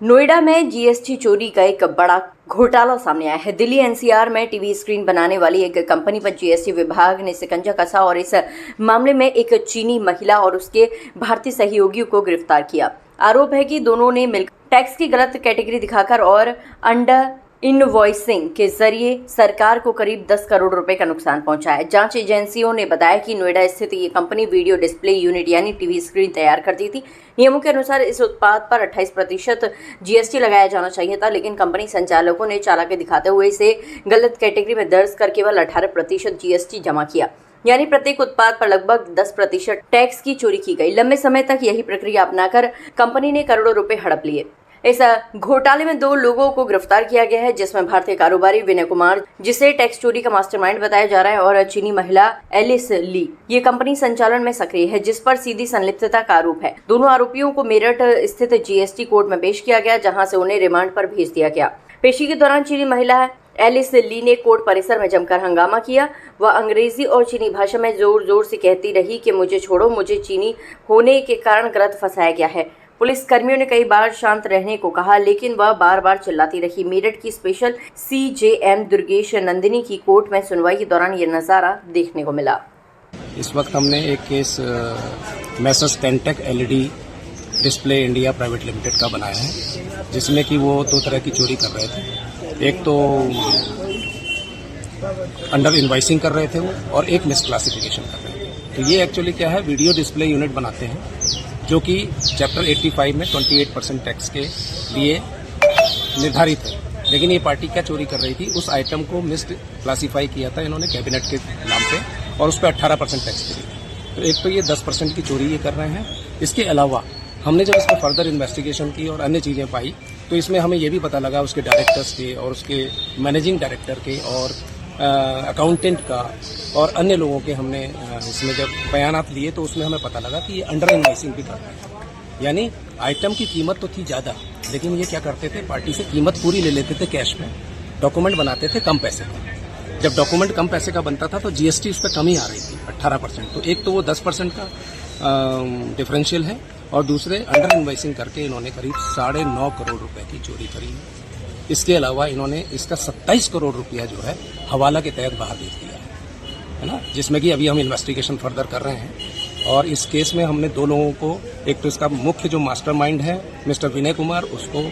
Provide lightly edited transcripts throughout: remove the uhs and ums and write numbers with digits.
नोएडा में जीएसटी चोरी का एक बड़ा घोटाला सामने आया है। दिल्ली एनसीआर में टीवी स्क्रीन बनाने वाली एक कंपनी पर जीएसटी विभाग ने शिकंजा कसा और इस मामले में एक चीनी महिला और उसके भारतीय सहयोगियों को गिरफ्तार किया। आरोप है कि दोनों ने मिलकर टैक्स की गलत कैटेगरी दिखाकर और अंडर इनवॉइसिंग के जरिए सरकार को करीब 10 करोड़ रुपए का नुकसान पहुंचाया। जांच एजेंसियों ने बताया कि नोएडा स्थित ये कंपनी वीडियो डिस्प्ले यूनिट यानी टीवी स्क्रीन तैयार करती थी। नियमों के अनुसार इस उत्पाद पर 28% जीएसटी लगाया जाना चाहिए था, लेकिन कंपनी संचालकों ने चालाकी दिखाते हुए इसे गलत कैटेगरी में दर्ज कर केवल 18% जीएसटी जमा किया, यानी प्रत्येक उत्पाद पर लगभग 10% टैक्स की चोरी की गई। लंबे समय तक यही प्रक्रिया अपनाकर कंपनी ने करोड़ों रुपए हड़प लिए। इस घोटाले में 2 लोगों को गिरफ्तार किया गया है, जिसमें भारतीय कारोबारी विनय कुमार, जिसे टैक्स चोरी का मास्टरमाइंड बताया जा रहा है, और चीनी महिला एलिस ली। ये कंपनी संचालन में सक्रिय है, जिस पर सीधी संलिप्तता का आरोप है। दोनों आरोपियों को मेरठ स्थित जीएसटी कोर्ट में पेश किया गया, जहां से उन्हें रिमांड पर भेज दिया गया। पेशी के दौरान चीनी महिला एलिस ली ने कोर्ट परिसर में जमकर हंगामा किया। वह अंग्रेजी और चीनी भाषा में जोर जोर से कहती रही कि मुझे छोड़ो, मुझे चीनी होने के कारण गलत फंसाया गया है। पुलिस कर्मियों ने कई बार शांत रहने को कहा, लेकिन वह बार बार चिल्लाती रही। मेरठ की स्पेशल सीजेएम दुर्गेश नंदिनी की कोर्ट में सुनवाई के दौरान ये नजारा देखने को मिला। इस वक्त हमने एक केस मैसर्स टेंटेक LED display India private limited का बनाया है, जिसमें कि वो 2 तरह की चोरी कर रहे थे। एक तो अंडर इनवाइसिंग कर रहे थे वो, और एक मिसक्लासिफिकेशन कर रहे थे। तो ये एक्चुअली क्या है, वीडियो डिस्प्ले यूनिट बनाते हैं, जो कि चैप्टर 85 में 28% टैक्स के लिए निर्धारित है। लेकिन ये पार्टी क्या चोरी कर रही थी, उस आइटम को मिस क्लासीफाई किया था इन्होंने कैबिनेट के नाम पे, और उस पर 18% टैक्स दी। तो एक तो ये 10% की चोरी ये कर रहे हैं। इसके अलावा हमने जब इसमें फर्दर इन्वेस्टिगेशन की और अन्य चीज़ें पाई, तो इसमें हमें ये भी पता लगा उसके डायरेक्टर्स के और उसके मैनेजिंग डायरेक्टर के और अकाउंटेंट का और अन्य लोगों के हमने इसमें जब बयानात लिए, तो उसमें हमें पता लगा कि ये अंडर इनवॉइसिंग भी कर रहे हैं। यानी आइटम की कीमत तो थी ज़्यादा, लेकिन ये क्या करते थे, पार्टी से कीमत पूरी ले लेते थे कैश में, डॉक्यूमेंट बनाते थे कम पैसे का। जब डॉक्यूमेंट कम पैसे का बनता था तो जीएसटी उस पर कम ही आ रही थी, 18%। तो एक तो वो 10% का डिफरेंशियल है, और दूसरे अंडर इनवॉइसिंग करके इन्होंने करीब 9.5 करोड़ रुपए की चोरी करी है। इसके अलावा इन्होंने इसका 27 करोड़ रुपया जो है हवाला के तहत बाहर भेज दिया है ना, जिसमें कि अभी हम इन्वेस्टिगेशन फर्दर कर रहे हैं। और इस केस में हमने 2 लोगों को, एक तो इसका मुख्य जो मास्टरमाइंड है मिस्टर विनय कुमार, उसको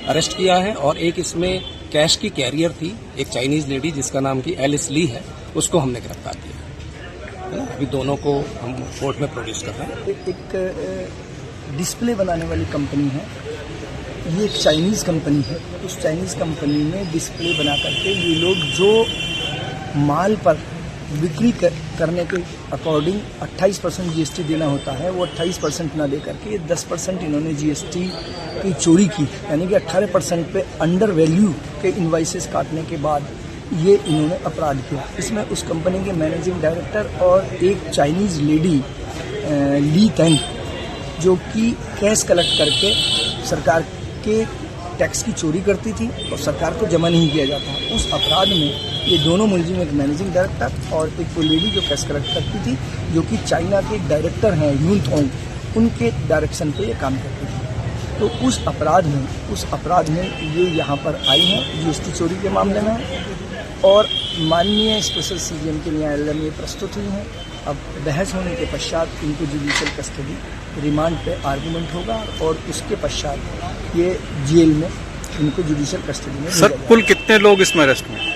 अरेस्ट किया है, और एक इसमें कैश की कैरियर थी, एक चाइनीज लेडी जिसका नाम की एलिस ली है, उसको हमने गिरफ्तार किया है ना। अभी दोनों को हम कोर्ट में प्रोड्यूस कर रहे हैं। एक डिस्प्ले बनाने वाली कंपनी है, ये एक चाइनीज़ कंपनी है। उस चाइनीज़ कंपनी में डिस्प्ले बना करके ये लोग जो माल पर बिक्री करने के अकॉर्डिंग 28% जीएसटी देना होता है, वो 28% ना दे करके 10% इन्होंने जीएसटी की चोरी की, यानी कि 18% पे अंडर वैल्यू के इनवाइसेस काटने के बाद ये इन्होंने अपराध किया। इसमें उस कंपनी के मैनेजिंग डायरेक्टर और एक चाइनीज़ लेडी ली तेंग, जो कि कैश कलेक्ट करके सरकार के टैक्स की चोरी करती थी और सरकार को जमा नहीं किया जाता। उस अपराध में ये दोनों मुलजिम, एक मैनेजिंग डायरेक्टर और एक वो लेडी जो कैश कलेक्ट करती थी, जो कि चाइना के डायरेक्टर हैं यून थोंग, उनके डायरेक्शन पे ये काम करती थी। तो उस अपराध में ये यहाँ पर आई हैं जीएसटी चोरी के मामले में, और माननीय स्पेशल सीजेएम के न्यायालय में प्रस्तुत हुई हैं। अब बहस होने के पश्चात इनको जुडिशियल कस्टडी, रिमांड पे आर्गूमेंट होगा, और उसके पश्चात ये जेल में इनको जुडिशियल कस्टडी में। सर, कुल कितने लोग इसमें अरेस्ट हुए?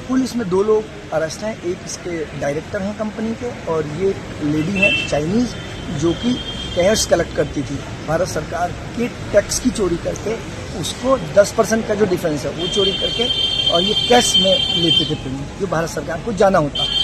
कुल इसमें 2 लोग अरेस्ट हैं, एक इसके डायरेक्टर हैं कंपनी के, और ये लेडी है चाइनीज़, जो कि कैश कलेक्ट करती थी भारत सरकार के टैक्स की चोरी करके, उसको 10% का जो डिफरेंस है वो चोरी करके, और ये कैश में लेते थे पेमेंट, जो भारत सरकार को जाना होता है।